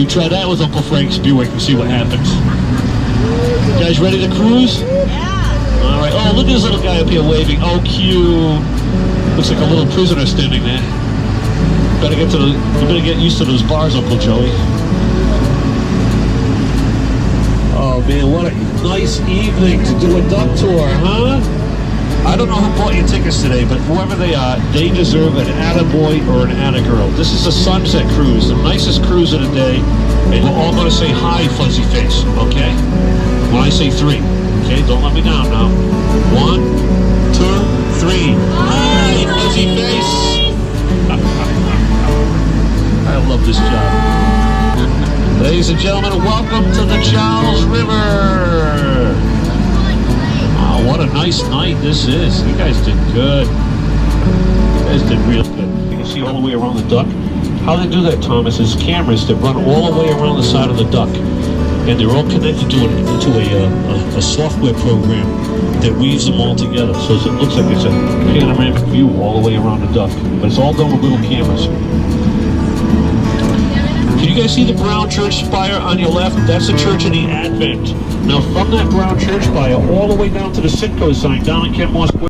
You try that with Uncle Frank's Buick and see what happens. You guys ready to cruise? Yeah. All right. Oh, look at this little guy up here waving. Oh, cute. Looks like a little prisoner standing there. You better get used to those bars, Uncle Joey. Oh man, what a nice evening to do a duck tour, huh? I don't know who bought your tickets today, but whoever they are, they deserve an attaboy or an attagirl. This is the Sunset Cruise, the nicest cruise of the day, and we're all going to say hi, Fuzzy Face, okay? When I say three, okay? Don't let me down now. 1, 2, 3. Hi, Fuzzy Face! I love this job. Ladies and gentlemen, welcome to the Charles River. Oh, what a nice night this is. You guys did good. You guys did real good. You can see all the way around the duck. How they do that, Thomas, is cameras that run all the way around the side of the duck. And they're all connected to a software program that weaves them all together. So it looks like it's a panoramic view all the way around the duck. But it's all done with little cameras. Can you guys see the brown church spire on your left? That's the Church of the Advent. Now from that brown church spire all the way down to the Sitco sign down in Kenmore Square.